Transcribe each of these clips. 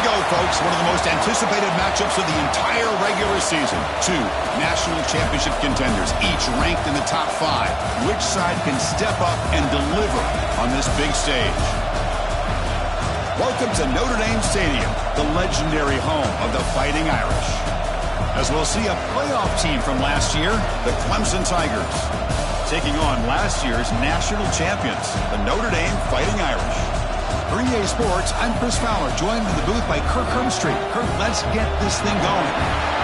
go, folks. One of the most anticipated matchups of the entire regular season. Two national championship contenders, each ranked in the top 5. Which side can step up and deliver on this big stage? Welcome to Notre Dame Stadium, the legendary home of the Fighting Irish. As we'll see a playoff team from last year, the Clemson Tigers, taking on last year's national champions, the Notre Dame Fighting Irish. For EA Sports, I'm Chris Fowler, joined in the booth by Kirk Hermstreet. Kirk, let's get this thing going.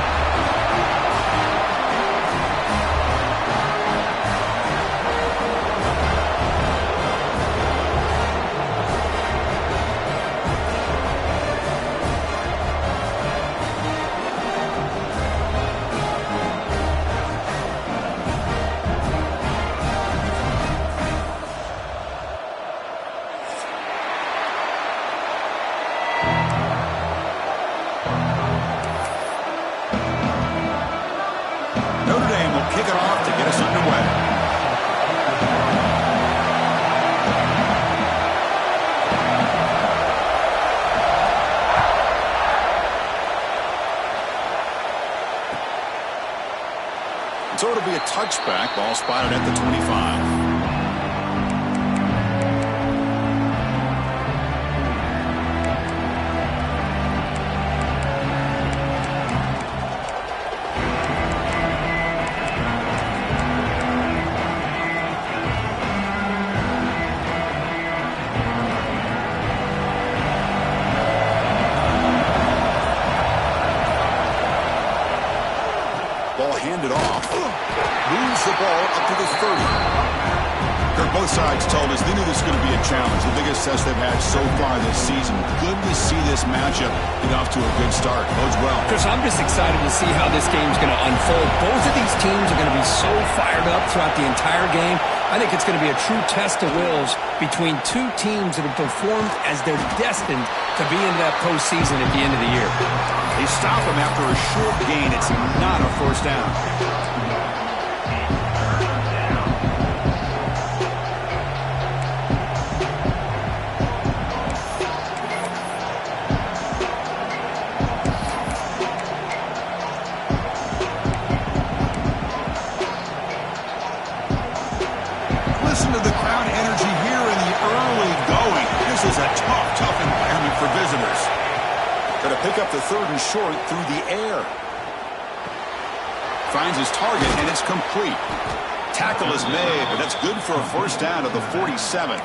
Kick it off to get us underway. So it'll be a touchback, ball spotted at the 25. Handed off, moves the ball up to the 30. Both sides told us they knew this was going to be a challenge, the biggest test they've had so far this season. Good to see this matchup get off to a good start. Bodes well. Chris, I'm just excited to see how this game's going to unfold. Both of these teams are going to be so fired up throughout the entire game. I think it's going to be a true test of wills between two teams that have performed as they're destined to be into that postseason at the end of the year. They stop him after a short gain. It's not a first down. Listen to the crowd energy here in the early going. This is a tough environment for visitors. Going to pick up the 3rd and short through the air. Finds his target, and it's complete. Tackle is made, but that's good for a first down at the 47.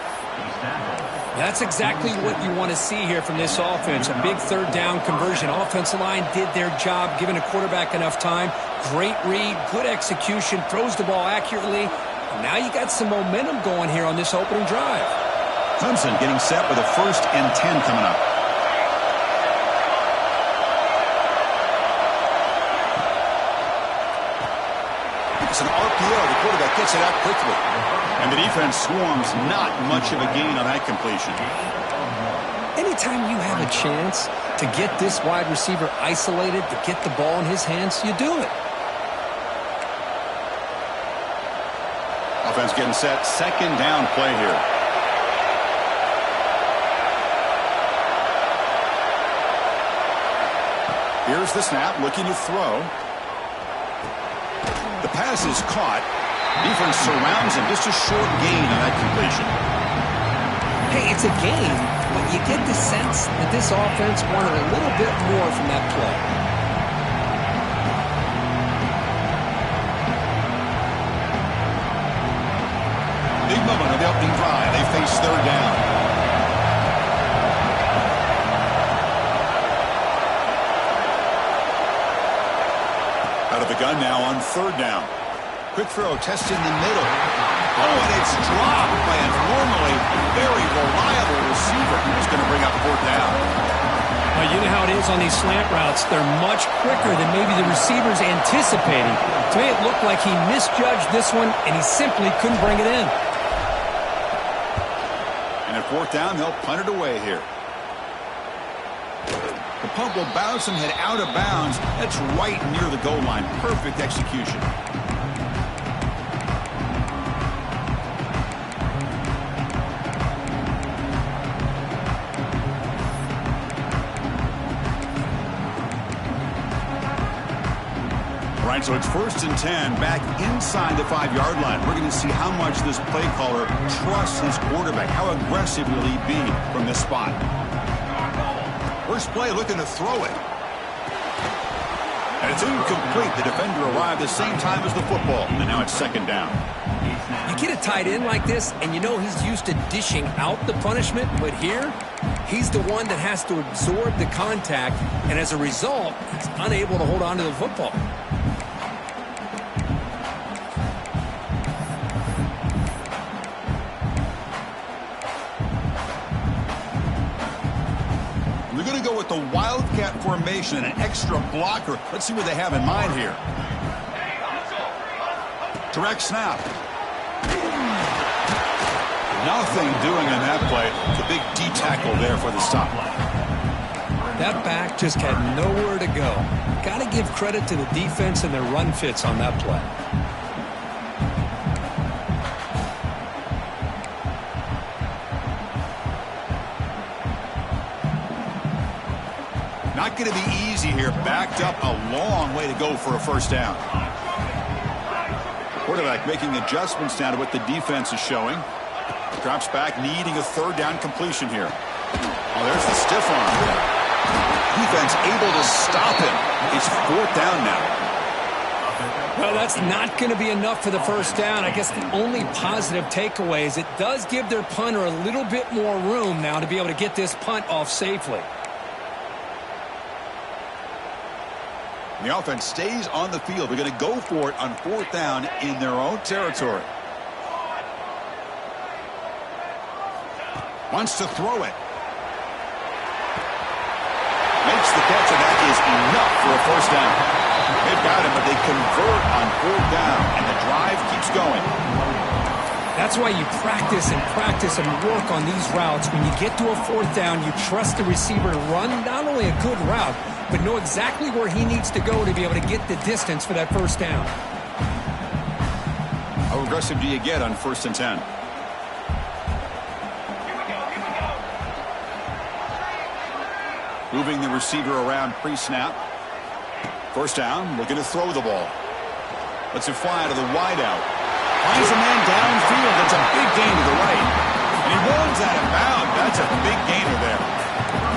That's exactly what you want to see here from this offense. A big 3rd down conversion. Offensive line did their job, giving a quarterback enough time. Great read, good execution, throws the ball accurately. And now you got some momentum going here on this opening drive. Clemson getting set with a 1st and 10 coming up. It's an RPO. The quarterback gets it out quickly. And the defense swarms. Not much of a gain on that completion. Anytime you have a chance to get this wide receiver isolated, to get the ball in his hands, you do it. Offense getting set. 2nd down play here. Here's the snap. Looking to throw. The pass is caught. Defense surrounds him. Just a short gain on that completion. Hey, it's a game, but you get the sense that this offense wanted a little bit more from that play. Big moment of the opening drive. They face 3rd down. Out of the gun now on 3rd down. Quick throw, test in the middle. Oh, and it's dropped by a normally very reliable receiver. It's going to bring up 4th down. Well, you know how it is on these slant routes. They're much quicker than maybe the receiver's anticipating. To me, it looked like he misjudged this one, and he simply couldn't bring it in. And at 4th down, they'll punt it away here. The punt will bounce and head out of bounds. That's right near the goal line. Perfect execution. right, so it's 1st and 10 back inside the 5-yard line. We're going to see how much this play caller trusts his quarterback. How aggressive will he be from this spot? First play, looking to throw it. And it's incomplete. The defender arrived the same time as the football. And now it's 2nd down. You get a tight end like this, and you know he's used to dishing out the punishment. But here, he's the one that has to absorb the contact. And as a result, he's unable to hold on to the football. They're going to go with the Wildcat formation and an extra blocker. Let's see what they have in mind here. Direct snap. Nothing doing on that play. The big D tackle there for the stop. That back just had nowhere to go. Got to give credit to the defense and their run fits on that play. Not going to be easy here. Backed up a long way to go for a 1st down. Quarterback making adjustments now to what the defense is showing. Drops back, needing a 3rd down completion here. Oh, there's the stiff arm. Defense able to stop him. It's 4th down now. Well, that's not going to be enough for the 1st down. I guess the only positive takeaway is it does give their punter a little bit more room now to be able to get this punt off safely. The offense stays on the field. They're going to go for it on 4th down in their own territory. Wants to throw it. Makes the catch, and that is enough for a 1st down. They've got him, but they convert on 4th down, and the drive keeps going. That's why you practice and work on these routes. When you get to a 4th down, you trust the receiver to run not only a good route, but know exactly where he needs to go to be able to get the distance for that 1st down. How aggressive do you get on 1st and 10? Moving the receiver around pre-snap. 1st down, looking to throw the ball. Lets it fly to the wideout. Finds a man downfield. That's a big gain to the right. And he runs out of bounds. That's a big gainer there.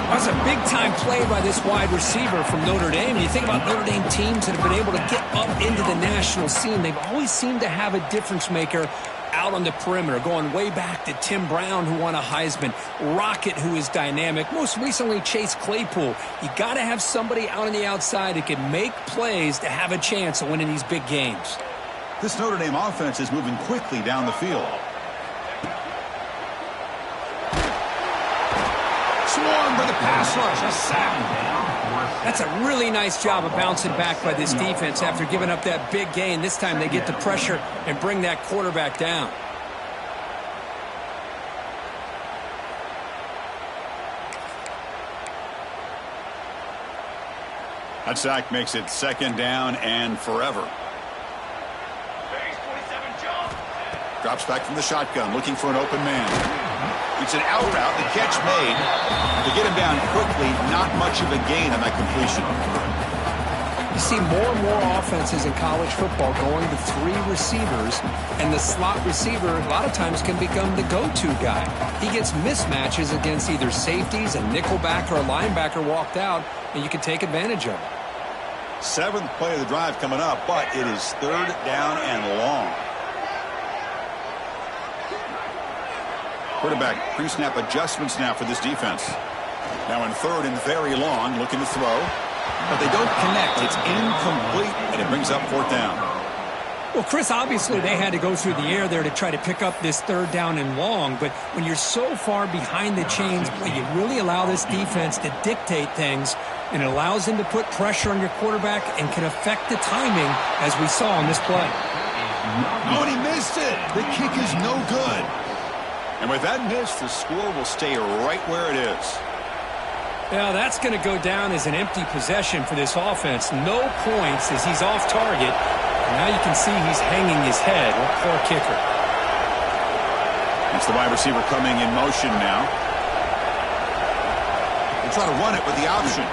That's a big-time play by this wide receiver from Notre Dame. And you think about Notre Dame teams that have been able to get up into the national scene. They've always seemed to have a difference maker out on the perimeter, going way back to Tim Brown, who won a Heisman, Rocket, who is dynamic, most recently Chase Claypool. You got to have somebody out on the outside that can make plays to have a chance of winning these big games. This Notre Dame offense is moving quickly down the field. Swarm for the pass rush, a sack. That's a really nice job of bouncing back by this defense after giving up that big gain. This time they get the pressure and bring that quarterback down. That sack makes it 2nd down and forever. Drops back from the shotgun, looking for an open man. It's an out route, the catch made. To get him down quickly, not much of a gain on that completion. You see more and more offenses in college football going to 3 receivers, and the slot receiver a lot of times can become the go-to guy. He gets mismatches against either safeties, a nickelback, or a linebacker walked out, and you can take advantage of it. 7th play of the drive coming up, but it is 3rd down and long. Quarterback pre-snap adjustments now for this defense. Now in 3rd and very long, looking to throw. But they don't connect. It's incomplete, and it brings up 4th down. Well, Chris, obviously they had to go through the air there to try to pick up this 3rd down and long. But when you're so far behind the chains, you really allow this defense to dictate things. And it allows them to put pressure on your quarterback and can affect the timing, as we saw on this play. Oh, and he missed it. The kick is no good. And with that miss, the score will stay right where it is. Now, that's going to go down as an empty possession for this offense. No points as he's off target. And now you can see he's hanging his head. What poor kicker. It's the wide receiver coming in motion now. They try to run it with the option.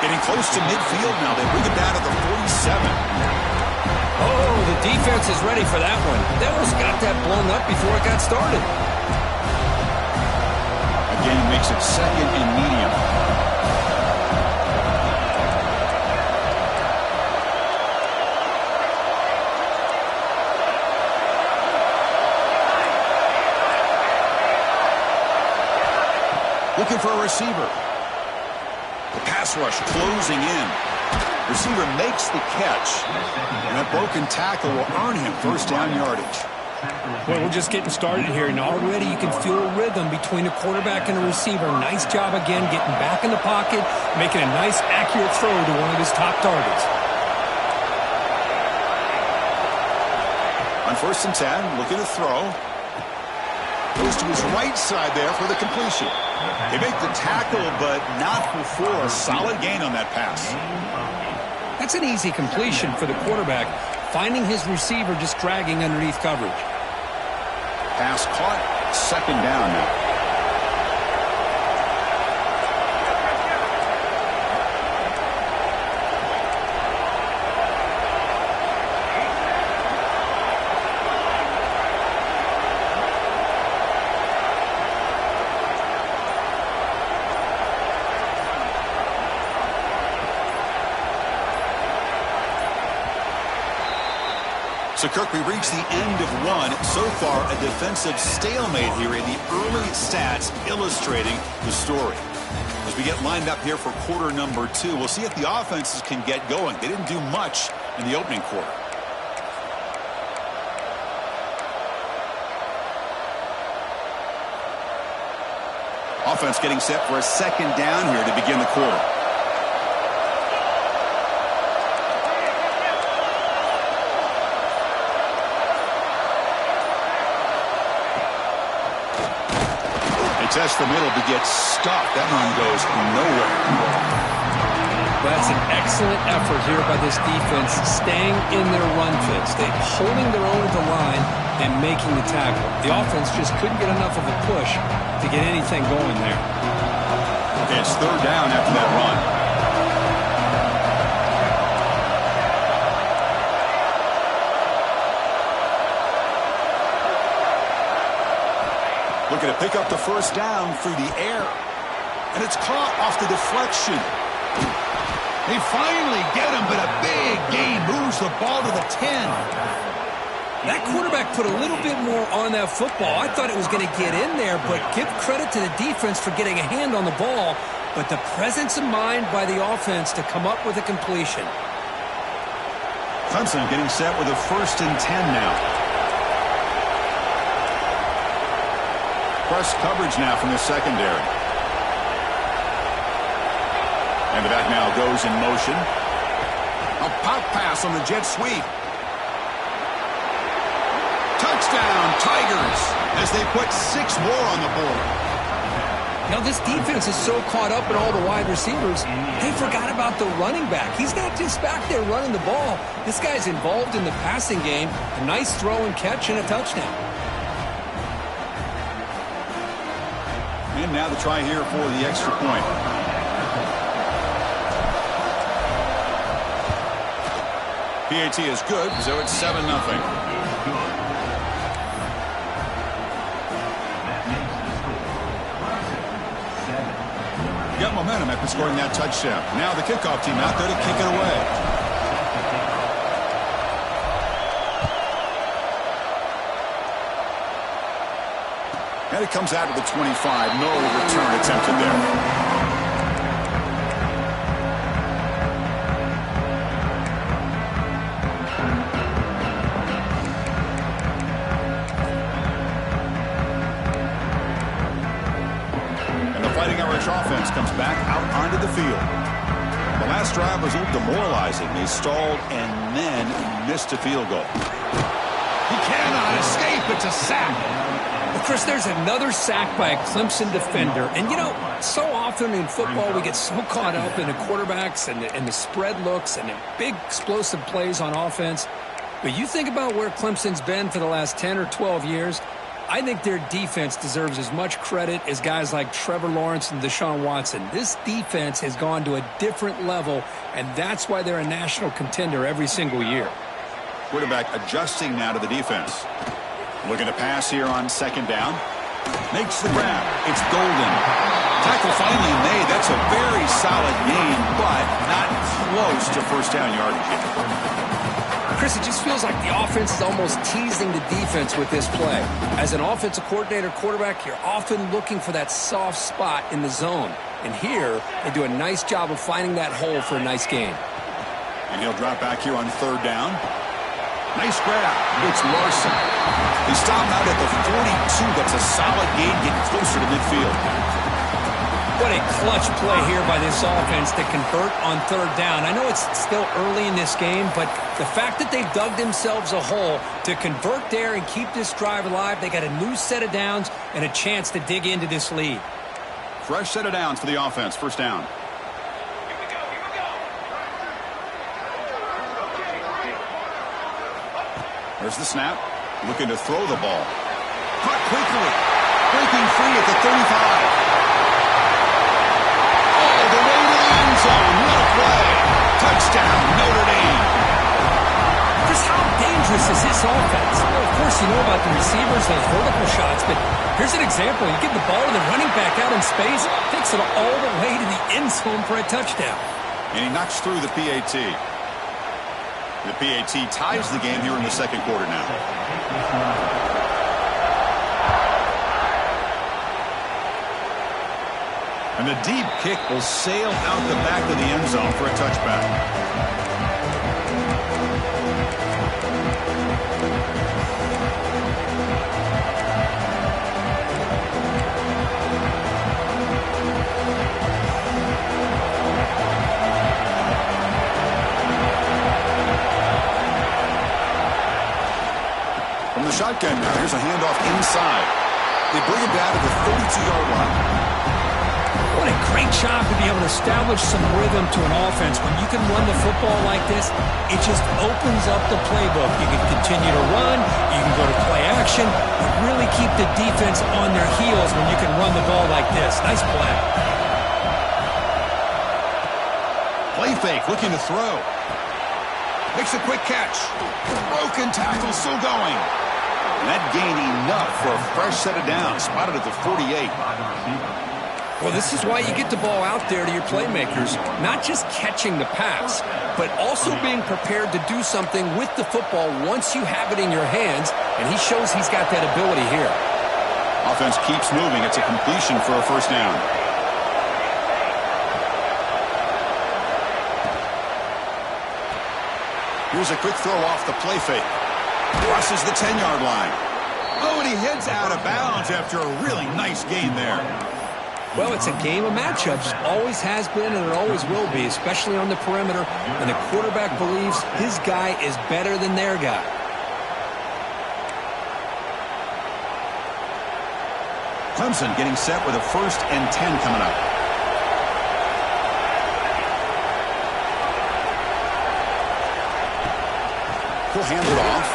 Getting close to midfield now. They bring it down to the 47. Oh, the defense is ready for that one. They almost got that blown up before it got started. Again, makes it second and medium. Looking for a receiver. The pass rush closing in. Receiver makes the catch. And that broken tackle will earn him first down yardage. Well, we're just getting started here, and already you can feel a rhythm between the quarterback and the receiver. Nice job again getting back in the pocket, making a nice, accurate throw to one of his top targets. On 1st and 10, looking to throw. Goes to his right side there for the completion. They make the tackle, but not before a solid gain on that pass. That's an easy completion for the quarterback, finding his receiver just dragging underneath coverage. Pass caught, second down now. So, Kirk, we reached the end of one. So far, a defensive stalemate here in the early stats illustrating the story. As we get lined up here for quarter number 2, we'll see if the offenses can get going. They didn't do much in the opening quarter. Offense getting set for a second down here to begin the quarter. Test the middle to get stopped. That one goes nowhere. That's an excellent effort here by this defense, staying in their run fits. They're holding their own at the line and making the tackle. The offense just couldn't get enough of a push to get anything going there. Okay, it's third down after that run. Looking to pick up the first down through the air. And it's caught off the deflection. They finally get him, but a big gain moves the ball to the 10. That quarterback put a little bit more on that football. I thought it was going to get in there, but give credit to the defense for getting a hand on the ball. But the presence of mind by the offense to come up with a completion. Clemson getting set with a 1st and 10 now. Press coverage now from the secondary. And the back now goes in motion. A pop pass on the jet sweep. Touchdown, Tigers, as they put 6 more on the board. Now, this defense is so caught up in all the wide receivers, they forgot about the running back. He's not just back there running the ball. This guy's involved in the passing game. A nice throw and catch and a touchdown. And now the try here for the extra point. PAT is good, so it's 7-0. Got momentum after scoring that touchdown. Now the kickoff team out there to kick it away. And it comes out to the 25. No return attempted there. And the Fighting Irish offense comes back out onto the field. The last drive was a little demoralizing. They stalled and then missed a field goal. He cannot escape. It's a sack. Well, Chris, there's another sack by a Clemson defender. And, you know, so often in football we get so caught up in the quarterbacks and the spread looks and the big explosive plays on offense. But you think about where Clemson's been for the last 10 or 12 years, I think their defense deserves as much credit as guys like Trevor Lawrence and Deshaun Watson. This defense has gone to a different level, and that's why they're a national contender every single year. Quarterback adjusting now to the defense. Looking to pass here on second down. Makes the grab. It's Golden. Tackle finally made. That's a very solid gain, but not close to first down yardage yet. Chris, it just feels like the offense is almost teasing the defense with this play. As an offensive coordinator quarterback, you're often looking for that soft spot in the zone. And here, they do a nice job of finding that hole for a nice gain. And he'll drop back here on third down. Nice grab. It's Larson. He stopped out at the 42. That's a solid gain, getting closer to midfield. What a clutch play here by this offense to convert on third down. I know it's still early in this game, but the fact that they've dug themselves a hole to convert there and keep this drive alive, they got a new set of downs and a chance to dig into this lead. Fresh set of downs for the offense. First down. There's the snap. Looking to throw the ball. Caught quickly. Breaking free at the 35. All the way to the end zone. What a play. Touchdown, Notre Dame. Just how dangerous is this offense? Well, of course, you know about the receivers and vertical shots, but here's an example. You get the ball to the running back out in space, takes it all the way to the end zone for a touchdown. And he knocks through the PAT. The PAT ties the game here in the second quarter now. And the deep kick will sail out the back of the end zone for a touchback. From the shotgun now, here's a handoff inside. They bring it down to the 32-yard line. What a great job to be able to establish some rhythm to an offense. When you can run the football like this, it just opens up the playbook. You can continue to run, you can go to play action, and really keep the defense on their heels when you can run the ball like this. Nice play. Play fake, looking to throw. Makes a quick catch. Broken tackle, still going. And that gained enough for a fresh set of downs. Spotted at the 48. Well, this is why you get the ball out there to your playmakers. Not just catching the pass, but also being prepared to do something with the football once you have it in your hands. And he shows he's got that ability here. Offense keeps moving. It's a completion for a first down. Here's a quick throw off the play fake. Crosses the 10-yard line. Oh, and he heads out of bounds after a really nice gain there. Well, it's a game of matchups. Always has been and it always will be, especially on the perimeter. And the quarterback believes his guy is better than their guy. Clemson getting set with a 1st and 10 coming up. He'll hand it off.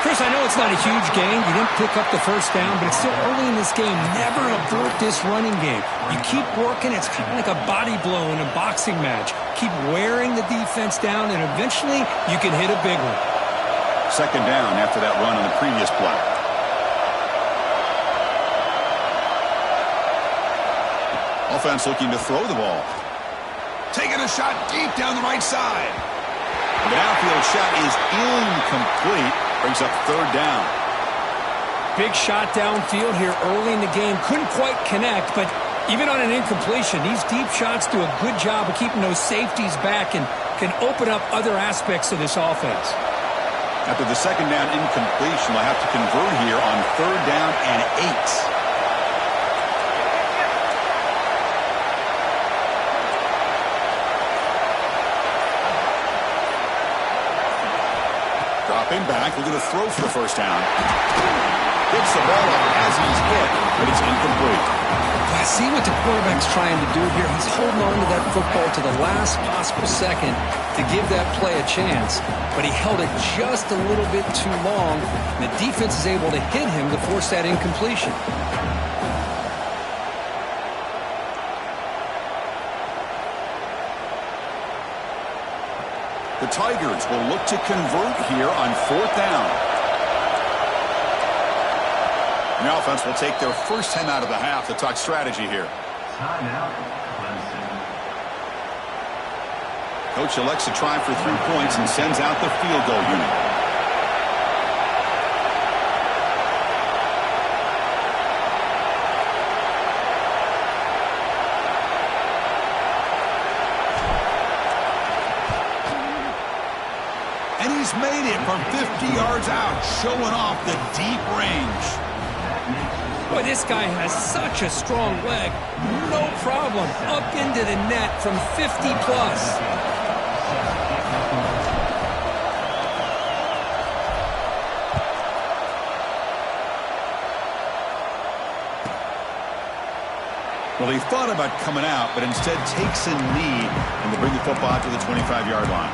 Chris, I know it's not a huge gain. You didn't pick up the first down, but it's still early in this game. Never abort this running game. You keep working. It's kind of like a body blow in a boxing match. Keep wearing the defense down, and eventually you can hit a big one. Second down after that run on the previous play. Offense looking to throw the ball. Taking a shot deep down the right side. The downfield shot is incomplete. Brings up third down. Big shot downfield here early in the game. Couldn't quite connect, but even on an incompletion, these deep shots do a good job of keeping those safeties back and can open up other aspects of this offense. After the second down incompletion, they'll have to convert here on third down and 8. Dropping back, looking to throw for the first down. Picks the ball up as he's hit, but it's incomplete. See what the quarterback's trying to do here. He's holding on to that football to the last possible second to give that play a chance, but he held it just a little bit too long. The defense is able to hit him to force that incompletion. The Tigers will look to convert here on 4th down. The offense will take their first 10 out of the half to talk strategy here. Timeout, Clemson. Coach elects to try for 3 points and sends out the field goal unit. And he's made it from 50 yards out, showing off the deep range. Boy, this guy has such a strong leg. No problem. Up into the net from 50 plus. Well, he thought about coming out, but instead takes a knee and to bring the football out to the 25-yard line.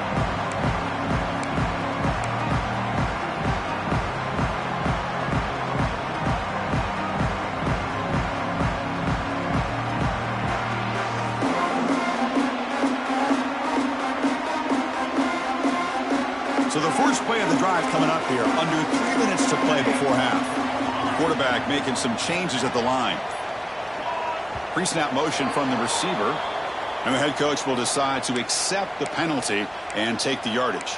So the first play of the drive coming up here, under 3 minutes to play before half. Quarterback making some changes at the line. Pre-snap motion from the receiver, and the head coach will decide to accept the penalty and take the yardage.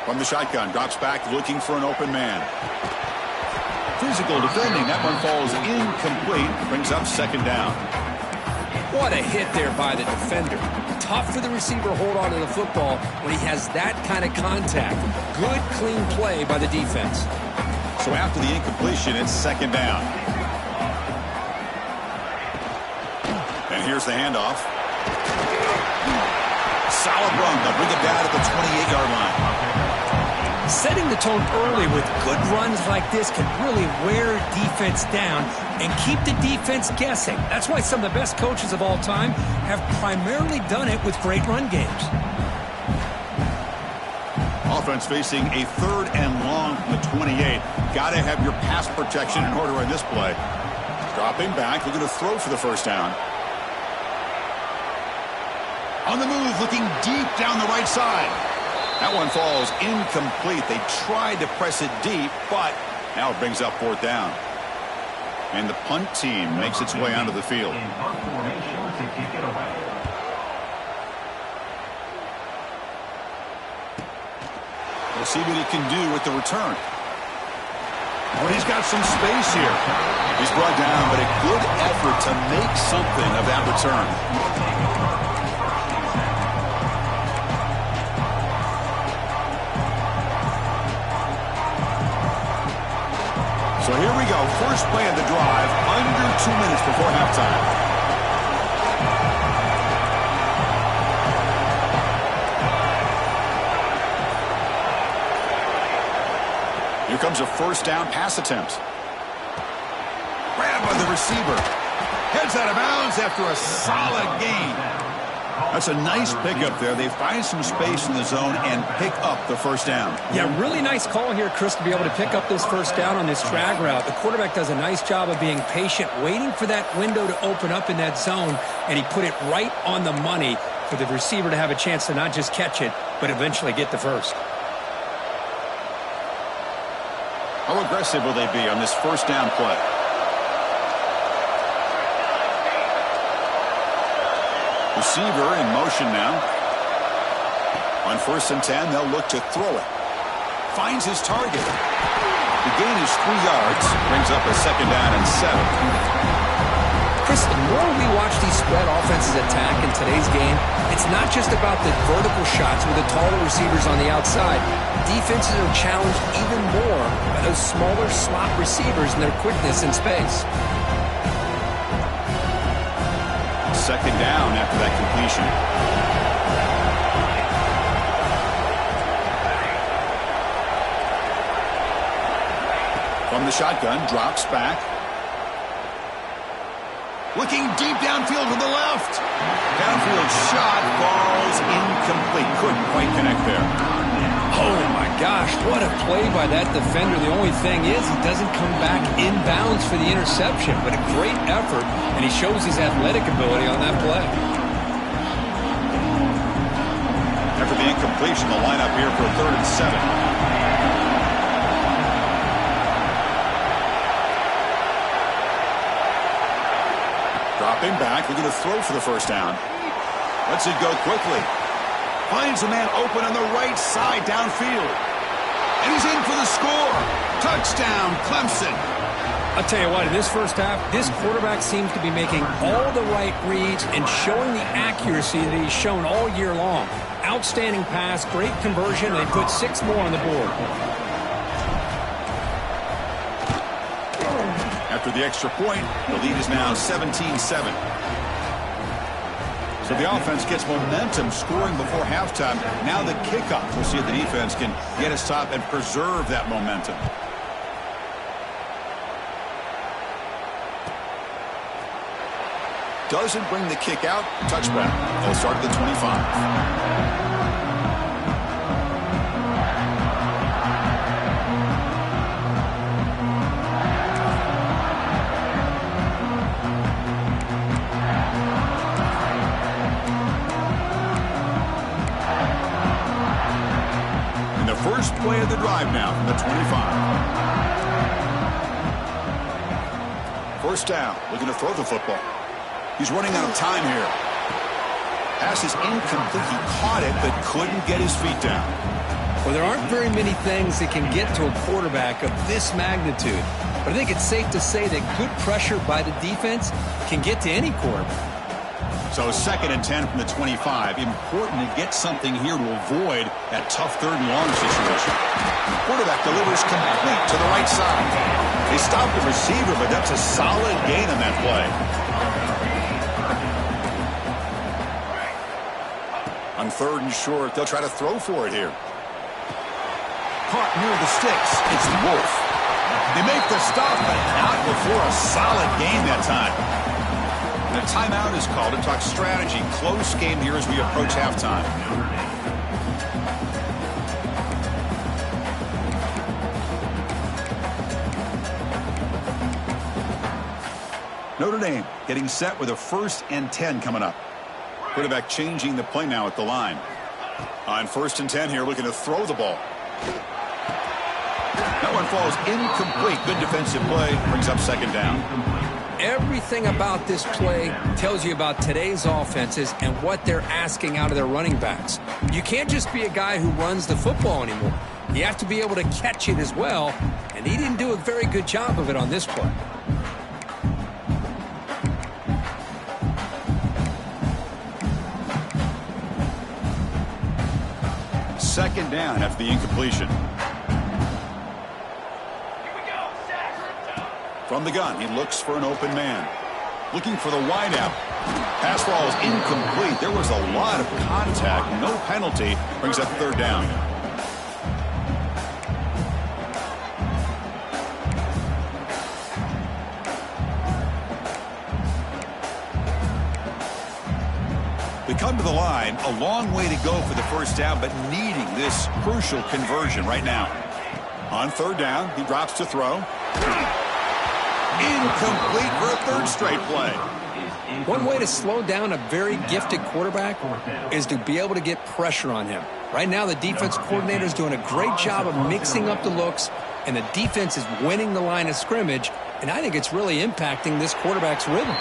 From the shotgun, drops back looking for an open man. Physical defending, that one falls incomplete, brings up 2nd down. What a hit there by the defender. Tough for the receiver to hold on to the football when he has that kind of contact. Good, clean play by the defense. So after the incompletion, it's 2nd down. And here's the handoff. Solid run. They'll bring it down at the 28-yard line. Setting the tone early with good runs like this can really wear defense down and keep the defense guessing. That's why some of the best coaches of all time have primarily done it with great run games. Offense facing a 3rd and long from the 28. Got to have your pass protection in order on this play. Dropping back, looking to throw for the 1st down. On the move, looking deep down the right side. That one falls incomplete. They tried to press it deep, but now it brings up 4th down. And the punt team makes its way onto the field. In punt formation to kick it away. We'll see what he can do with the return. Oh, he's got some space here. He's brought down, but a good effort to make something of that return. So here we go, first play of the drive, under 2 minutes before halftime. Here comes a 1st down pass attempt. Grabbed by the receiver. Heads out of bounds after a solid gain. That's a nice pickup there. They find some space in the zone and pick up the 1st down. Yeah, really nice call here, Chris, to be able to pick up this 1st down on this drag route. The quarterback does a nice job of being patient, waiting for that window to open up in that zone, and he put it right on the money for the receiver to have a chance to not just catch it, but eventually get the 1st. How aggressive will they be on this 1st down play? Receiver in motion now. On 1st and 10, they'll look to throw it. Finds his target. The gain is 3 yards. Brings up a 2nd down and 7. Chris, the more we watch these spread offenses attack in today's game, it's not just about the vertical shots with the taller receivers on the outside. Defenses are challenged even more by those smaller slot receivers and their quickness in space. Second down after that completion. From the shotgun, drops back. Looking deep downfield to the left. Downfield shot falls incomplete. Couldn't quite connect there. Oh, my gosh. What a play by that defender. The only thing is he doesn't come back inbounds for the interception, but a great effort, and he shows his athletic ability on that play. After the incompletion, the lineup here for a 3rd and 7. Dropping back, looking to throw for the first down. Lets it go quickly. Finds a man open on the right side downfield. And he's in for the score. Touchdown, Clemson. I'll tell you what, in this first half, this quarterback seems to be making all the right reads and showing the accuracy that he's shown all year long. Outstanding pass, great conversion, and they put 6 more on the board. After the extra point, the lead is now 17-7. So the offense gets momentum scoring before halftime. Now the kickoff. We'll see if the defense can get us top and preserve that momentum. Doesn't bring the kick out. Touchback. They'll start at the 25. First play of the drive now from the 25. First down, looking to throw the football. He's running out of time here. Pass is incomplete. He caught it, but couldn't get his feet down. Well, there aren't very many things that can get to a quarterback of this magnitude. But I think it's safe to say that good pressure by the defense can get to any quarterback. So 2nd and 10 from the 25. Important to get something here to avoid that tough 3rd and long situation. Quarterback delivers complete to the right side. They stopped the receiver, but that's a solid gain on that play. On 3rd and short, they'll try to throw for it here. Caught near the sticks. It's Wolf. They make the stop, but not before a solid gain that time. And a timeout is called to talk strategy. Close game here as we approach halftime. Notre Dame getting set with a 1st and 10 coming up. Quarterback changing the play now at the line. On 1st and 10 here, looking to throw the ball. That one falls incomplete. Good defensive play. Brings up 2nd down. Everything about this play tells you about today's offenses and what they're asking out of their running backs. You can't just be a guy who runs the football anymore. You have to be able to catch it as well, and he didn't do a very good job of it on this play. Second down after the incompletion. From the gun, he looks for an open man. Looking for the wideout. Pass ball is incomplete. There was a lot of contact. No penalty. Brings up 3rd down. They come to the line. A long way to go for the first down, but needing this crucial conversion right now. On 3rd down, he drops to throw. Incomplete for a 3rd straight play. One way to slow down a very gifted quarterback is to be able to get pressure on him. Right now, the defense coordinator is doing a great job of mixing up the looks, and the defense is winning the line of scrimmage, and I think it's really impacting this quarterback's rhythm.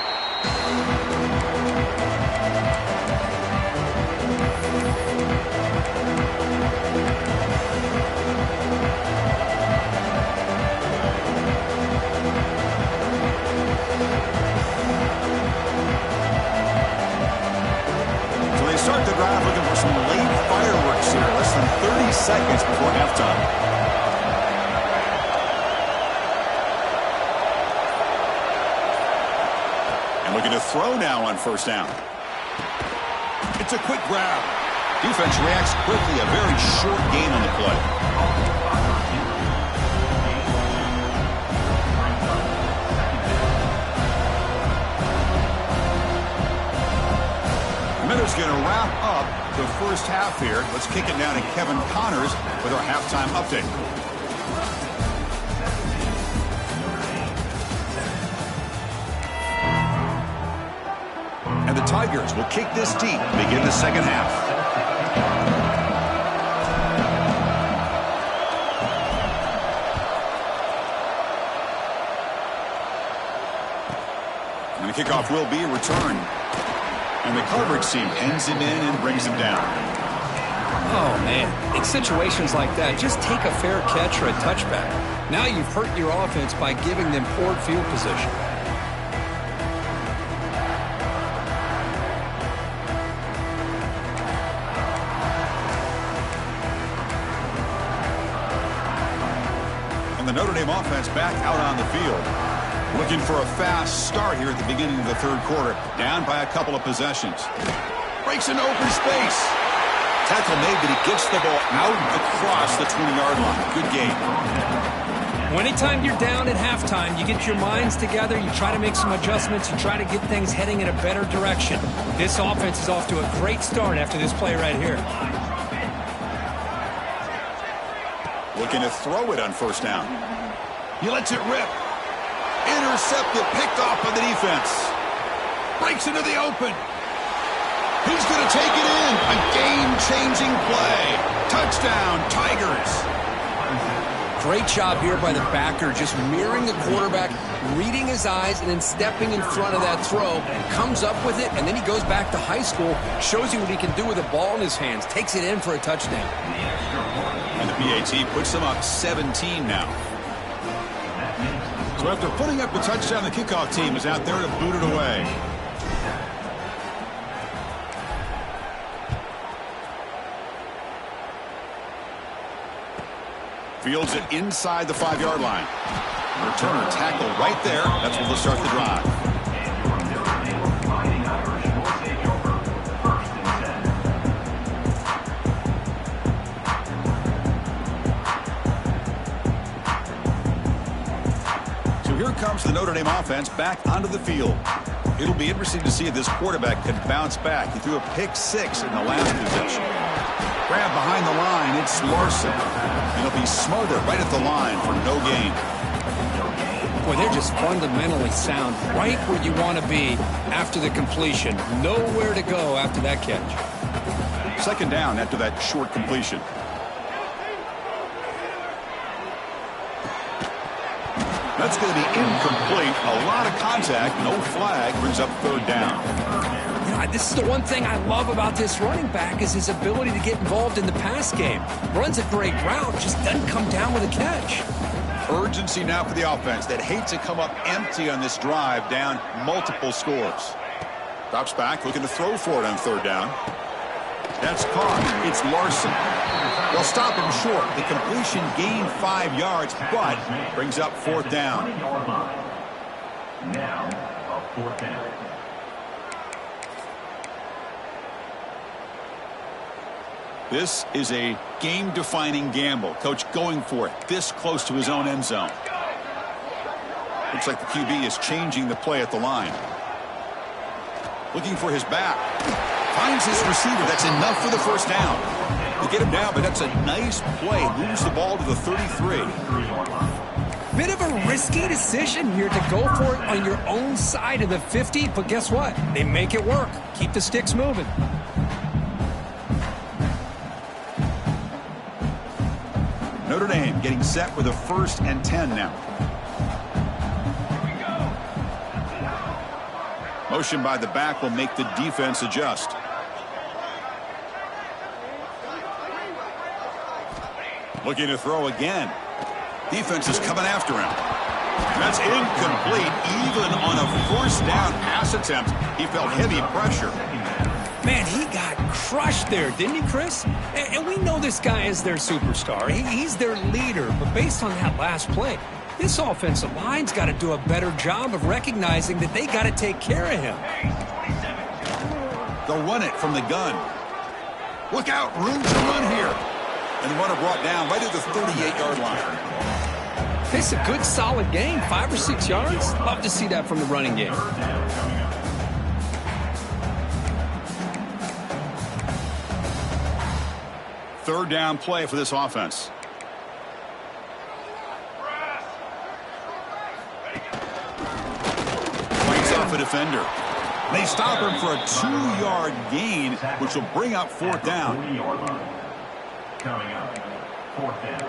Looking to throw now on first down. It's a quick grab. Defense reacts quickly. A very short gain on the play. Minute's going to wrap up the first half here. Let's kick it down to Kevin Connors with our halftime update. And the Tigers will kick this deep to begin the second half. And the kickoff will be a return. And the coverage team ends him in and brings him down. Oh, man. In situations like that, just take a fair catch or a touchback. Now you've hurt your offense by giving them poor field position. And the Notre Dame offense back out on the field. Looking for a fast start here at the beginning of the third quarter. Down by a couple of possessions. Breaks into open space. Tackle made, but he gets the ball out across the 20-yard line. Good game. Well, anytime you're down at halftime, you get your minds together, you try to make some adjustments, you try to get things heading in a better direction. This offense is off to a great start after this play right here. Looking to throw it on first down. He lets it rip. Intercepted, picked off by the defense. Breaks into the open. He's going to take it in. A game-changing play. Touchdown, Tigers. Great job here by the backer, just mirroring the quarterback, reading his eyes, and then stepping in front of that throw. Comes up with it, and then he goes back to high school, shows you what he can do with the ball in his hands, takes it in for a touchdown. And the PAT puts them up 17 now. So after putting up the touchdown, the kickoff team is out there to boot it away. Fields it inside the 5-yard line. Returner tackle right there. That's where they'll start the drive. Here comes the Notre Dame offense back onto the field. It'll be interesting to see if this quarterback can bounce back. He threw a pick 6 in the last possession. Grab behind the line, it's Larson. And he'll be smothered right at the line for no gain. Boy, they're just fundamentally sound, right where you want to be after the completion. Nowhere to go after that catch. Second down after that short completion. That's going to be incomplete. A lot of contact. No flag. Brings up third down. You know, this is the one thing I love about this running back is his ability to get involved in the pass game. Runs a great route. Just doesn't come down with a catch. Urgency now for the offense that hates to come up empty on this drive, down multiple scores. Drops back, looking to throw for it on third down. That's caught. It's Larson. They'll stop him short. The completion gained 5 yards, but brings up fourth down. Now, a fourth down. This is a game-defining gamble. Coach going for it this close to his own end zone. Looks like the QB is changing the play at the line. Looking for his back. Finds his receiver. That's enough for the first down. To get him down, but that's a nice play. Moves the ball to the 33. Bit of a risky decision here to go for it on your own side of the 50, but guess what? They make it work. Keep the sticks moving. Notre Dame getting set with a 1st and 10 now. Motion by the back will make the defense adjust. Looking to throw again. Defense is coming after him. That's incomplete. Even on a 1st down pass attempt, he felt heavy pressure. Man, he got crushed there, didn't he, Chris? And we know this guy is their superstar. He's their leader. But based on that last play, This offensive line's got to do a better job of recognizing that they got to take care of him. They'll run it from the gun. Look out, room to run here. And the runner brought down right at the 38-yard line. It's a good, solid game, 5 or 6 yards. Love to see that from the running game. Third down play for this offense. Fights off a defender. They stop him for a 2-yard gain, which will bring up fourth down. Coming up, fourth down.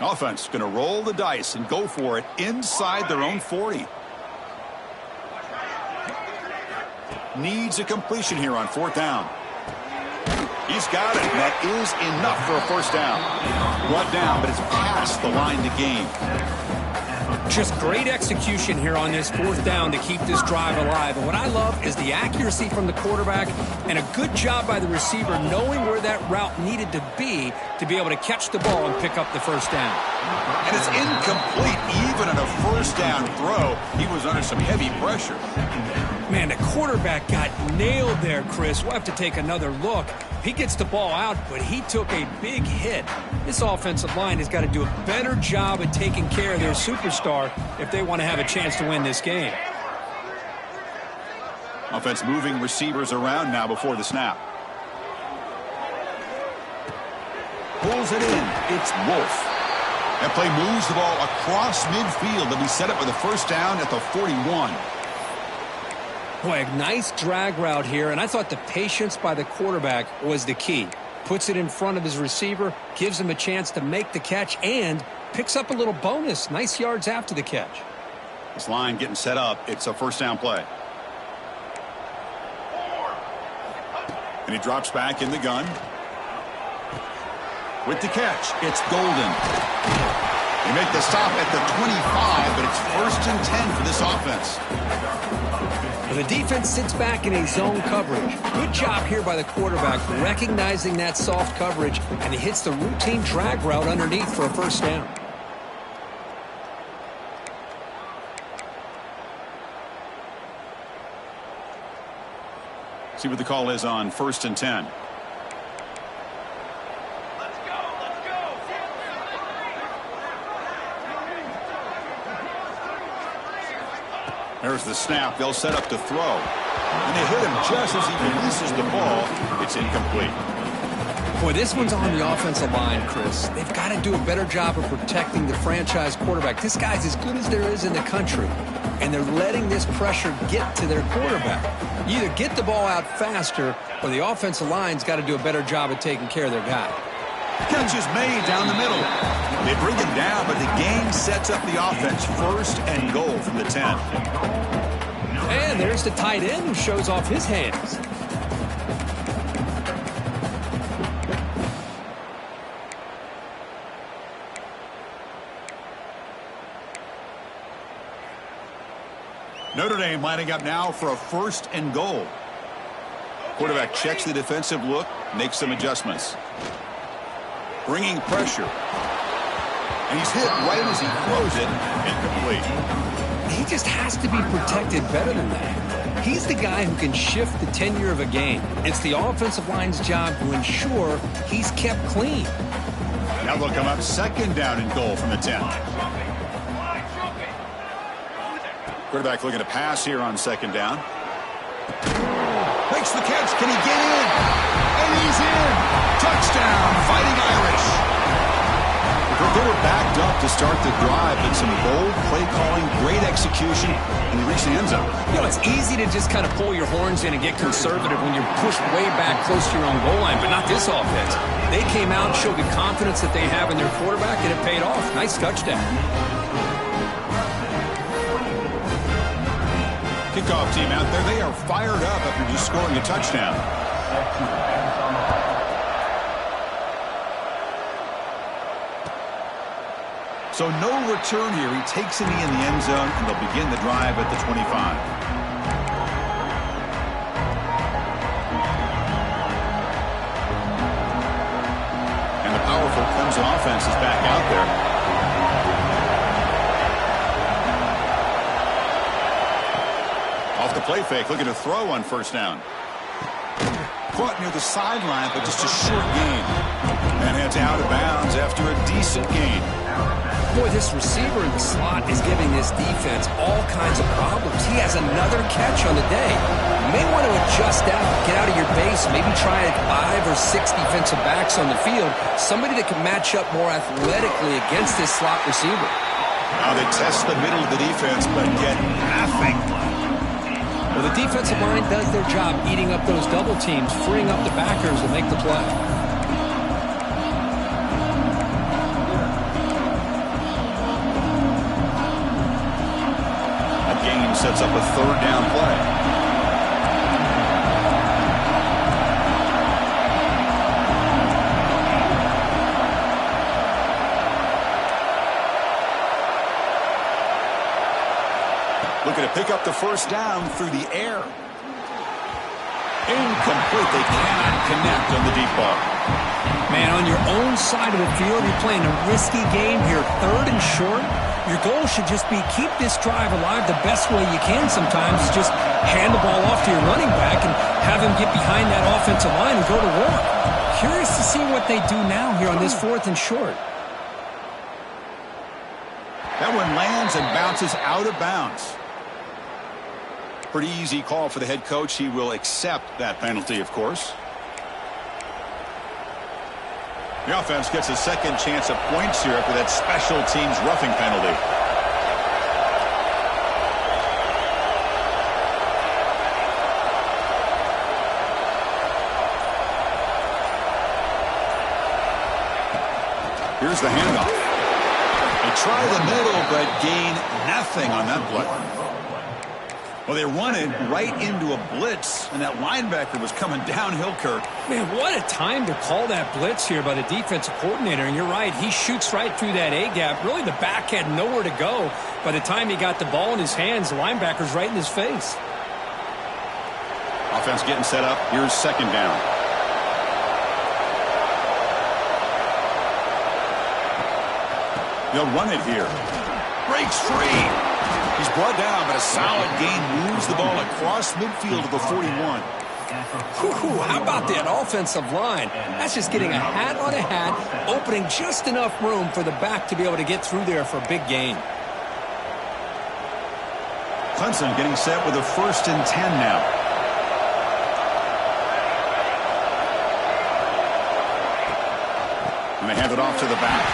Offense going to roll the dice and go for it inside their own 40. Needs a completion here on fourth down. He's got it. That is enough for a first down. Brought down, but it's past the line to gain. Just great execution here on this fourth down to keep this drive alive. And what I love is the accuracy from the quarterback and a good job by the receiver knowing where that route needed to be able to catch the ball and pick up the first down. And it's incomplete even on a first down throw. He was under some heavy pressure. Man, the quarterback got nailed there, Chris. We'll have to take another look. He gets the ball out, but he took a big hit. This offensive line has got to do a better job at taking care of their superstar if they want to have a chance to win this game. Offense moving receivers around now before the snap. Pulls it in. It's Wolf. That play moves the ball across midfield. They'll be set up with a first down at the 41. Boy, a nice drag route here, and I thought the patience by the quarterback was the key. Puts it in front of his receiver, gives him a chance to make the catch, and picks up a little bonus. Nice yards after the catch. This line getting set up. It's a first down play. And he drops back in the gun. With the catch, it's Golden. They make the stop at the 25, but it's 1st and 10 for this offense. The defense sits back in a zone coverage. Good job here by the quarterback recognizing that soft coverage, and he hits the routine drag route underneath for a first down. See what the call is on 1st and 10. There's the snap. They'll set up to throw. And they hit him just as he releases the ball. It's incomplete. Boy, this one's on the offensive line, Chris. They've got to do a better job of protecting the franchise quarterback. This guy's as good as there is in the country, and they're letting this pressure get to their quarterback. You either get the ball out faster, or the offensive line's got to do a better job of taking care of their guy. Catch is made down the middle. They bring him down, but the game sets up the offense 1st and goal from the 10. And there's the tight end who shows off his hands. Notre Dame lining up now for a 1st and goal. Quarterback checks the defensive look, makes some adjustments. Bringing pressure. And he's hit right as he throws it. Incomplete. He just has to be protected better than that. He's the guy who can shift the tenure of a game. It's the offensive line's job to ensure he's kept clean. Now they'll come up 2nd down and goal from the 10. Quarterback looking to pass here on 2nd down. Makes the catch. Can he get in? And he's in. Touchdown, Fighting Irish. They were backed up to start the drive, but some bold play calling, great execution, and they reached the end zone. You know, it's easy to just kind of pull your horns in and get conservative when you're pushed way back close to your own goal line, but not this offense. They came out, showed the confidence that they have in their quarterback, and it paid off. Nice touchdown. Kickoff team out there, they are fired up after just scoring a touchdown. So no return here. He takes a knee in the end zone, and they'll begin the drive at the 25. powerful Clemson offense is back out there. Off the play fake, looking to throw on first down. Caught near the sideline, but just a short gain. And heads out of bounds after a decent gain. Boy, this receiver in the slot is giving this defense all kinds of problems. He has another catch on the day. You may want to adjust out, get out of your base, maybe try 5 or 6 defensive backs on the field, somebody that can match up more athletically against this slot receiver. Now they test the middle of the defense, but get nothing. Well, the defensive line does their job eating up those double teams, freeing up the backers to make the play. Sets up a third down play. Looking to pick up the first down through the air. Incomplete. They cannot connect on the deep ball. Man, on your own side of the field, you're playing a risky game here. 3rd and short. Your goal should just be keep this drive alive the best way you can sometimes. Is just hand the ball off to your running back and have him get behind that offensive line and go to work. Curious to see what they do now here on this 4th and short. That one lands and bounces out of bounds. Pretty easy call for the head coach. He will accept that penalty, of course. The offense gets a second chance at points here after that special teams roughing penalty. Here's the handoff. They try the middle, but gain nothing on that play. Well, they run it right into a blitz, and that linebacker was coming downhill, Kirk. Man, what a time to call that blitz here by the defensive coordinator. And you're right, he shoots right through that A-gap. Really, the back had nowhere to go. By the time he got the ball in his hands, the linebacker's right in his face. Offense getting set up. Here's second down. They'll run it here. Breaks free. He's brought down, but a solid gain moves the ball across midfield to the 41. How about that offensive line? That's just getting a hat on a hat, opening just enough room for the back to be able to get through there for a big gain. Clemson getting set with a 1st and 10 now. And they hand it off to the back.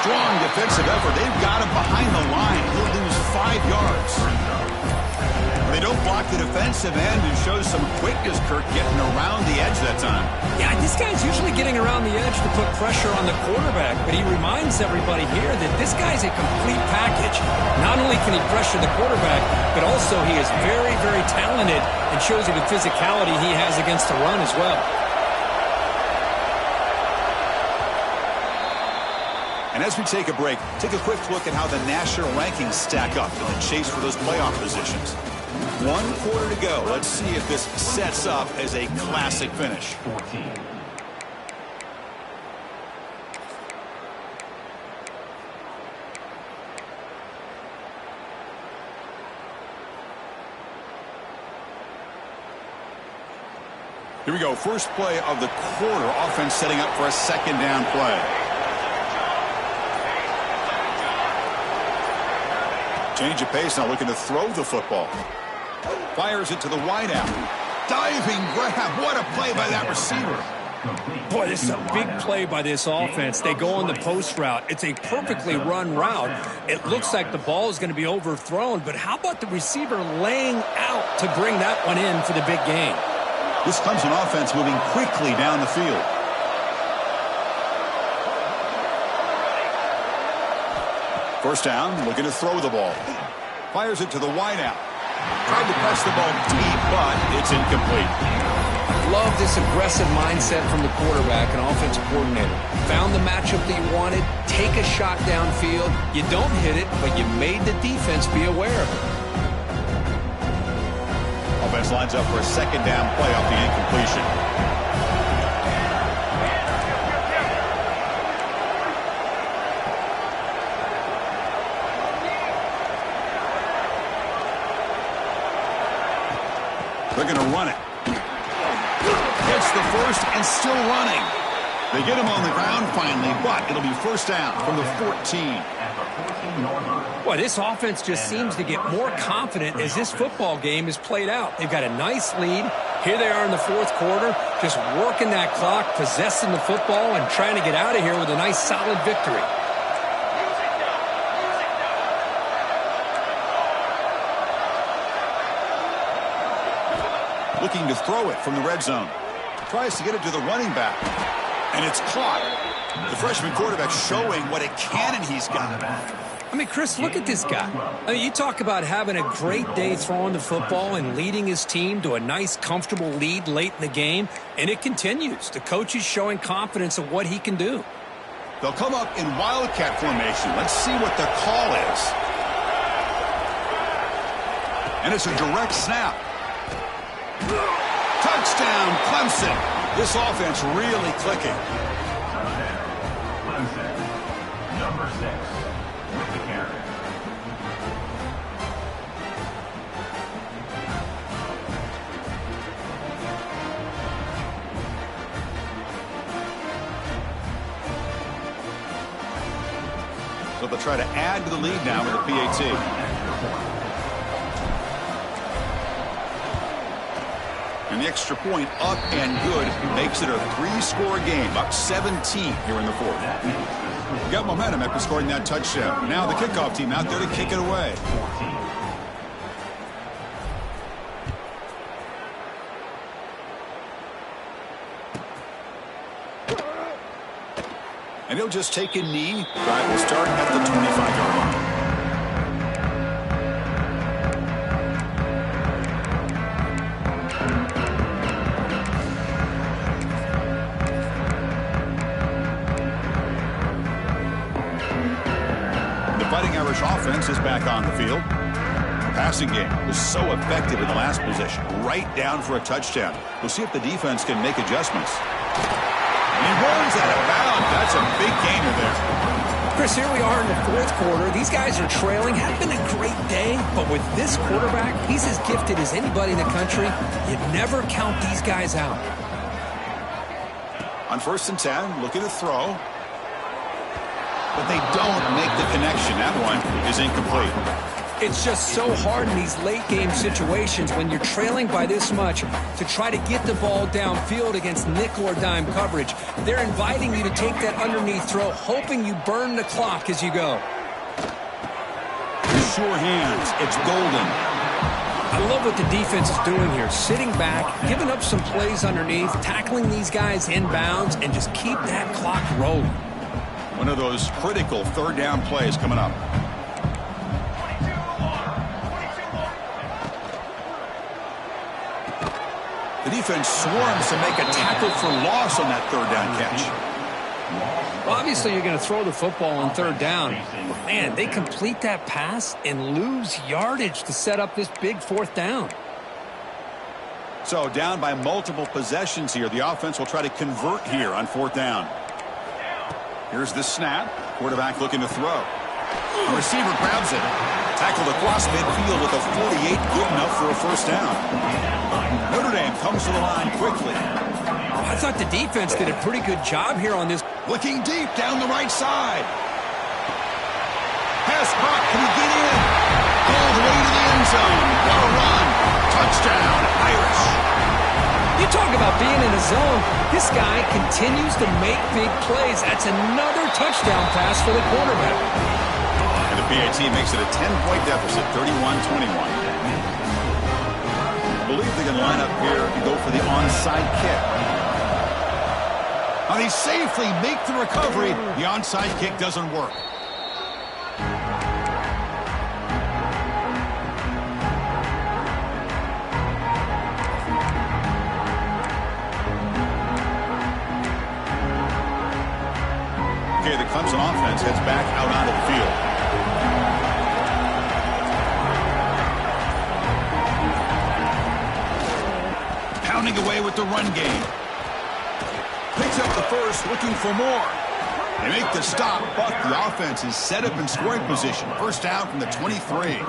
Strong defensive effort. They've got him behind the line. He'll lose 5 yards. They don't block the defensive end and shows some quickness, Kirk, getting around the edge that time. Yeah, this guy's usually getting around the edge to put pressure on the quarterback, but he reminds everybody here that this guy's a complete package. Not only can he pressure the quarterback, but also he is very, very talented and shows you the physicality he has against the run as well. And as we take a break, take a quick look at how the national rankings stack up in the chase for those playoff positions. 1 quarter to go. Let's see if this sets up as a classic finish. 14. Here we go. First play of the quarter. Offense setting up for a second down play. Change of pace now, looking to throw the football. Fires it to the wideout. Diving grab. What a play by that receiver. Boy, this is a big play by this offense. They go on the post route. It's a perfectly run route. It looks like the ball is going to be overthrown, but how about the receiver laying out to bring that one in for the big gain? This Clemson offense moving quickly down the field. First down, looking to throw the ball. Fires it to the wideout. Tried to press the ball deep, but it's incomplete. Love this aggressive mindset from the quarterback and offensive coordinator. Found the matchup that you wanted, take a shot downfield. You don't hit it, but you made the defense be aware of it. Offense lines up for a second down play off the incompletion. They're going to run it. Hits the first and still running. They get him on the ground finally, but it'll be first down from the 14. Boy, this offense just seems to get more confident as this football game is played out. They've got a nice lead. Here they are in the fourth quarter, just working that clock, possessing the football, and trying to get out of here with a nice, solid victory. Looking to throw it from the red zone. Tries to get it to the running back. And it's caught. The freshman quarterback showing what a cannon he's got. I mean, Chris, look at this guy. I mean, you talk about having a great day throwing the football and leading his team to a nice, comfortable lead late in the game, and it continues. The coach is showing confidence of what he can do. They'll come up in wildcat formation. Let's see what the call is. And it's a direct snap. Touchdown, Clemson. This offense really clicking. Clemson, number 6, with the carry. So they'll try to add to the lead now with the PAT. And the extra point up and good makes it a 3-score game, up 17 here in the fourth. Got momentum after scoring that touchdown. Now the kickoff team out there to kick it away. And he'll just take a knee. Drive will start at the 25-yard line. Offense is back on the field. The passing game was so effective in the last possession, right down for a touchdown. We'll see if the defense can make adjustments. And he runs out of bounds. That's a big gainer there. Chris, here we are in the fourth quarter. These guys are trailing. Had been a great day, but with this quarterback, he's as gifted as anybody in the country. You never count these guys out. On 1st and 10, looking to throw. But they don't make the connection. That one is incomplete. It's just so hard in these late-game situations when you're trailing by this much to try to get the ball downfield against nickel or dime coverage. They're inviting you to take that underneath throw, hoping you burn the clock as you go. Sure hands. It's golden. I love what the defense is doing here. Sitting back, giving up some plays underneath, tackling these guys inbounds, and just keep that clock rolling. One of those critical third down plays coming up. The defense swarms to make a tackle for loss on that third down catch. Well, obviously, you're going to throw the football on third down. But, man, they complete that pass and lose yardage to set up this big fourth down. So down by multiple possessions here. The offense will try to convert here on fourth down. Here's the snap. Quarterback looking to throw. The receiver grabs it. Tackled across midfield with a 48, good enough for a first down. Notre Dame comes to the line quickly. I thought the defense did a pretty good job here on this. Looking deep down the right side. Pass caught. Can he get in? All the way to the end zone. What a run. Touchdown, Irish. You talk about being in the zone. This guy continues to make big plays. That's another touchdown pass for the quarterback. And the PAT makes it a 10-point deficit, 31-21. I believe they're going to line up here and go for the onside kick. Now they safely make the recovery. The onside kick doesn't work. Okay, the Clemson offense heads back out onto the field. Pounding away with the run game. Picks up the first, looking for more. They make the stop, but the offense is set up in scoring position. First down from the 23.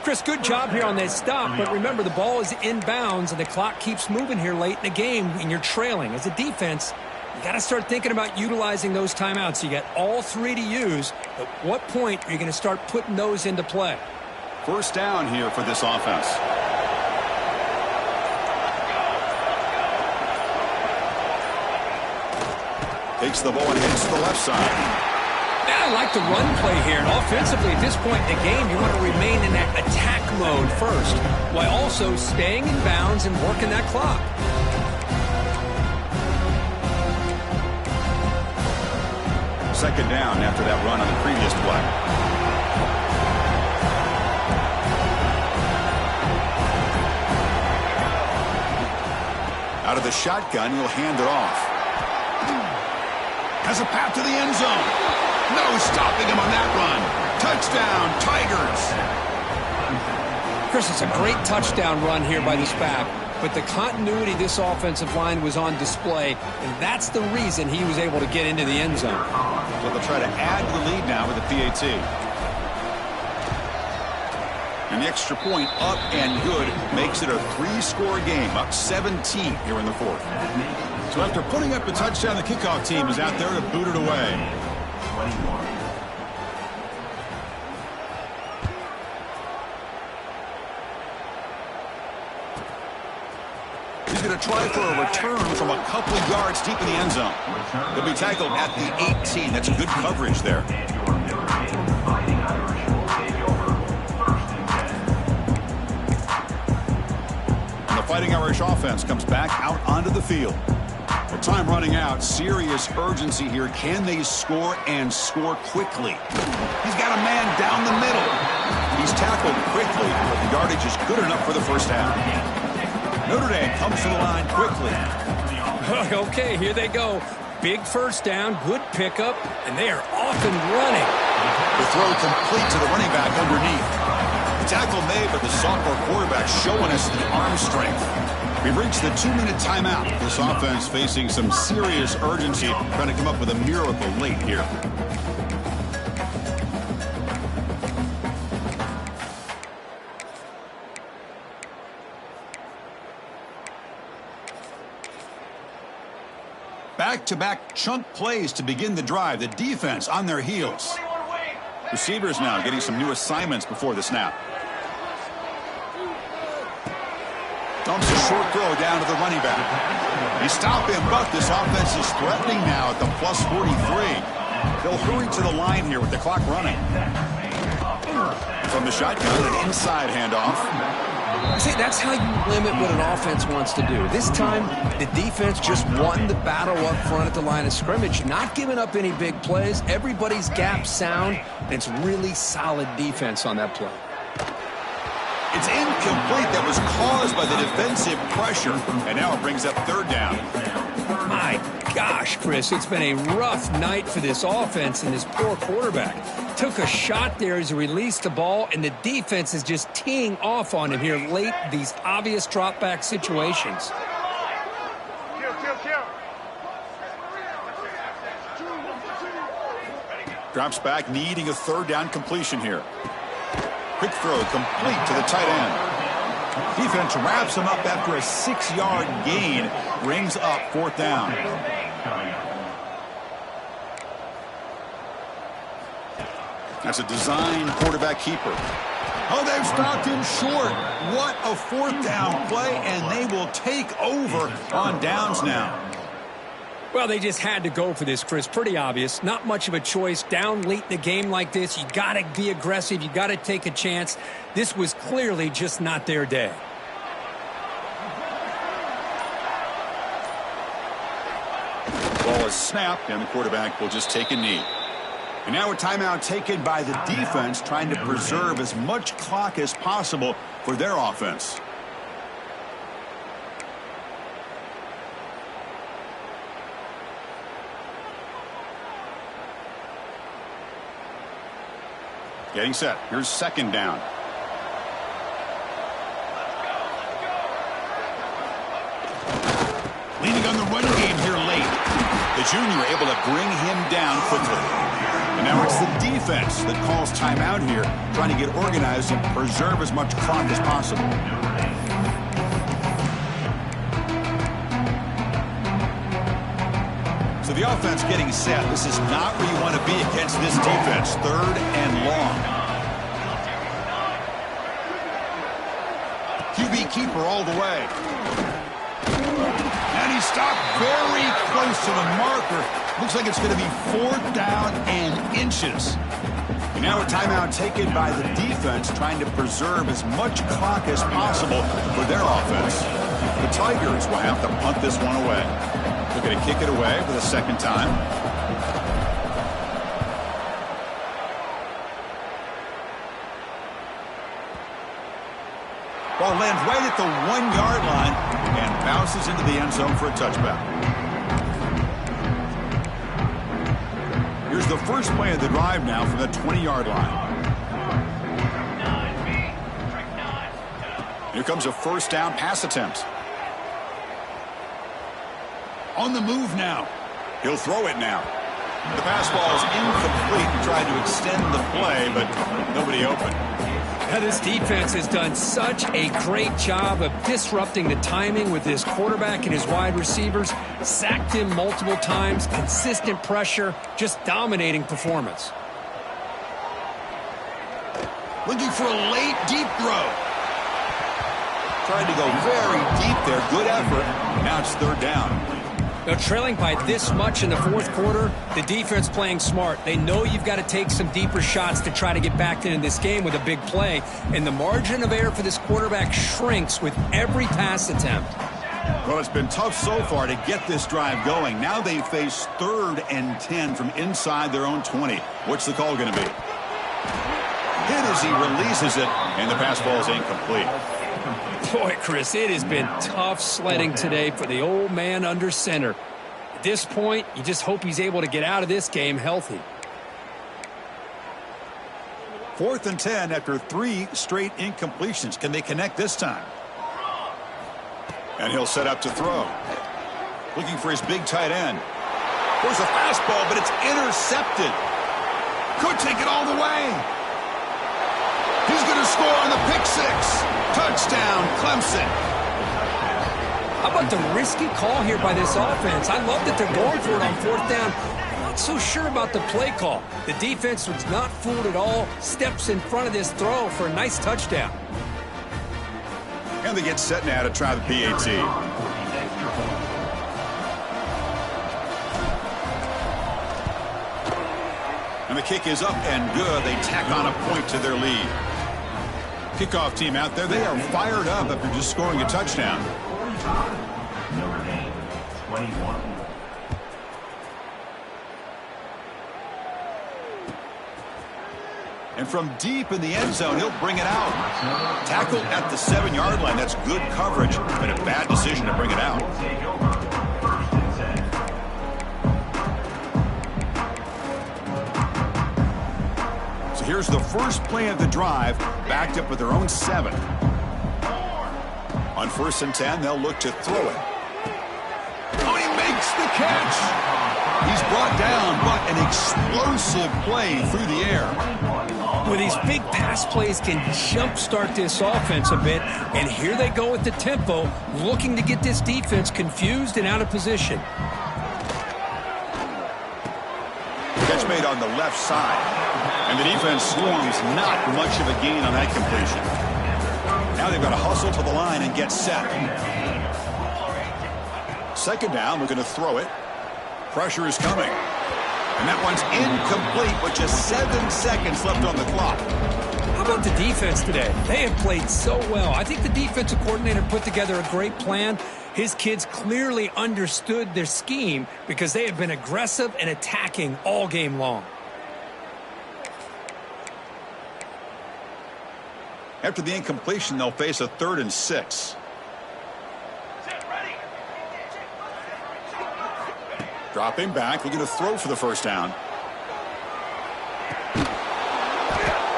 Chris, good job here on that stop, but remember the ball is inbounds and the clock keeps moving here late in the game and you're trailing. As a defense, you got to start thinking about utilizing those timeouts. You got all three to use. At what point are you going to start putting those into play? First down here for this offense. Takes the ball and heads to the left side. I like the run play here. And offensively, at this point in the game, you want to remain in that attack mode first, while also staying in bounds and working that clock. Second down after that run on the previous play. Out of the shotgun, he'll hand it off. Has a path to the end zone. No stopping him on that run. Touchdown, Tigers. Chris, it's a great touchdown run here by this back, but the continuity this offensive line was on display, and that's the reason he was able to get into the end zone. So they'll try to add the lead now with the PAT. And the extra point up and good makes it a 3-score game, up 17 here in the fourth. So after putting up a touchdown, the kickoff team is out there to boot it away. 21. He's going to try for a return from a couple of yards deep in the end zone. He'll be tackled at the 18. That's good coverage there. And the Fighting Irish offense comes back out onto the field. With time running out, serious urgency here. Can they score and score quickly? He's got a man down the middle. He's tackled quickly, but the yardage is good enough for the first half. Notre Dame comes to the line quickly. Okay, here they go. Big first down, good pickup, and they are off and running. The throw complete to the running back underneath. The tackle made, but the sophomore quarterback showing us the arm strength. We've reached the 2-minute timeout. This offense facing some serious urgency, trying to come up with a miracle late here. Back-to-back chunk plays to begin the drive. The defense on their heels. Receivers now getting some new assignments before the snap. Dumps a short throw down to the running back. He stopped him, but this offense is threatening now at the plus 43. They'll hurry to the line here with the clock running. From the shotgun, an inside handoff. See, that's how you limit what an offense wants to do. This time, the defense just won the battle up front at the line of scrimmage, not giving up any big plays. Everybody's gap sound, and it's really solid defense on that play. It's incomplete. That was caused by the defensive pressure, and now it brings up third down. My gosh, Chris, it's been a rough night for this offense and this poor quarterback. Took a shot there as he released the ball, and the defense is just teeing off on him here late, these obvious drop-back situations. Drops back, needing a third down completion here. Quick throw complete to the tight end. Defense wraps him up after a 6-yard gain. Brings up fourth down. That's a design quarterback keeper. Oh, they've stopped him short. What a fourth down play, and they will take over on downs now. Well, they just had to go for this, Chris. Pretty obvious. Not much of a choice. Down late in a game like this, you got to be aggressive. You got to take a chance. This was clearly just not their day. Ball is snapped, and the quarterback will just take a knee. And now a timeout taken by the defense, trying to preserve as much clock as possible for their offense. Getting set. Here's second down. Leaning on the run game here late. The junior able to bring him down quickly. And Now it's the defense that calls timeout here, trying to get organized and preserve as much clock as possible. So the offense getting set. This is not where you want to be against this defense. 3rd and long. QB keeper all the way. And he stopped very close to the marker. Looks like it's going to be 4th down and inches. And now a timeout taken by the defense, trying to preserve as much clock as possible for their offense. The Tigers will have to punt this one away. They're going to kick it away for the 2nd time. Ball lands right at the 1-yard line and bounces into the end zone for a touchback. Here's the first play of the drive now from the 20-yard line. Here comes a 1st down pass attempt. On the move now. He'll throw it now. The pass ball is incomplete. He tried to extend the play, but nobody open. Now, this defense has done such a great job of disrupting the timing with his quarterback and his wide receivers. Sacked him multiple times, consistent pressure, just dominating performance. Looking for a late deep throw. Trying to go very deep there. Good effort. Now it's 3rd down. Now, trailing by this much in the 4th quarter, the defense playing smart. They know you've got to take some deeper shots to try to get back into this game with a big play. And the margin of error for this quarterback shrinks with every pass attempt. Well, it's been tough so far to get this drive going. Now they face 3rd and 10 from inside their own 20. What's the call going to be? Hit as he releases it, and the pass ball is incomplete. Boy, Chris, it has been tough sledding today for the old man under center. At this point, you just hope he's able to get out of this game healthy. 4th and 10 after 3 straight incompletions. Can they connect this time? And he'll set up to throw. Looking for his big tight end. There's a fastball, but it's intercepted. Could take it all the way. He's going to score on the pick 6. Touchdown, Clemson. How about the risky call here by this offense? I love that they're going for it on 4th down. I'm not so sure about the play call. The defense was not fooled at all. Steps in front of this throw for a nice touchdown. And they get set now to try the PAT. And the kick is up and good. They tack on a point to their lead. Kickoff team out there, they are fired up after just scoring a touchdown. Number 8, 21. And from deep in the end zone, he'll bring it out. Tackle at the 7-yard line. That's good coverage, but a bad decision to bring it out. Take over. 1st and 10. So here's the first play of the drive, backed up with their own 7. On 1st and 10, they'll look to throw it. Oh, he makes the catch. He's brought down, but an explosive play through the air. Well, these big pass plays can jumpstart this offense a bit, and here they go with the tempo, looking to get this defense confused and out of position. Catch made on the left side, and the defense swarms not much of a gain on that completion. Now they've got to hustle to the line and get set. 2nd down, they're going to throw it. Pressure is coming. And that one's incomplete with just 7 seconds left on the clock. How about the defense today? They have played so well. I think the defensive coordinator put together a great plan. His kids clearly understood their scheme because they have been aggressive and attacking all game long. After the incompletion, they'll face a 3rd and 6. Dropping back, looking to throw for the 1st down.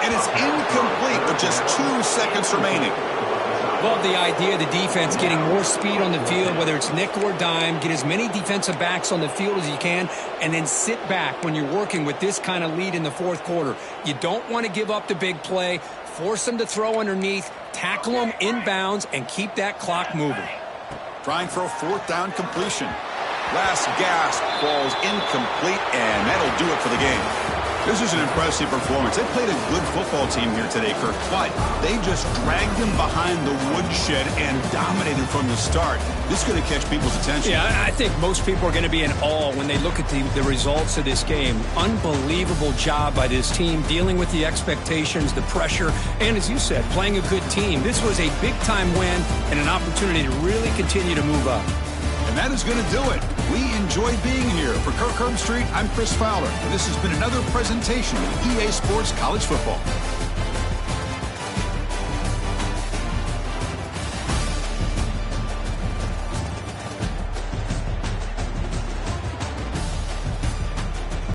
And it's incomplete with just 2 seconds remaining. Love the idea of the defense getting more speed on the field, whether it's nickel or dime. Get as many defensive backs on the field as you can, and then sit back when you're working with this kind of lead in the fourth quarter. You don't want to give up the big play. Force them to throw underneath, tackle them inbounds, and keep that clock moving. Trying for a fourth down completion. Last gasp falls incomplete, and that'll do it for the game. This is an impressive performance. They played a good football team here today, Kirk, but they just dragged him behind the woodshed and dominated from the start. This is going to catch people's attention. Yeah, I think most people are going to be in awe when they look at the results of this game. Unbelievable job by this team, dealing with the expectations, the pressure, and as you said, playing a good team. This was a big-time win and an opportunity to really continue to move up. And that is going to do it. We enjoyed being here. For Kirk Herbstreit, I'm Chris Fowler, and this has been another presentation of EA Sports College Football.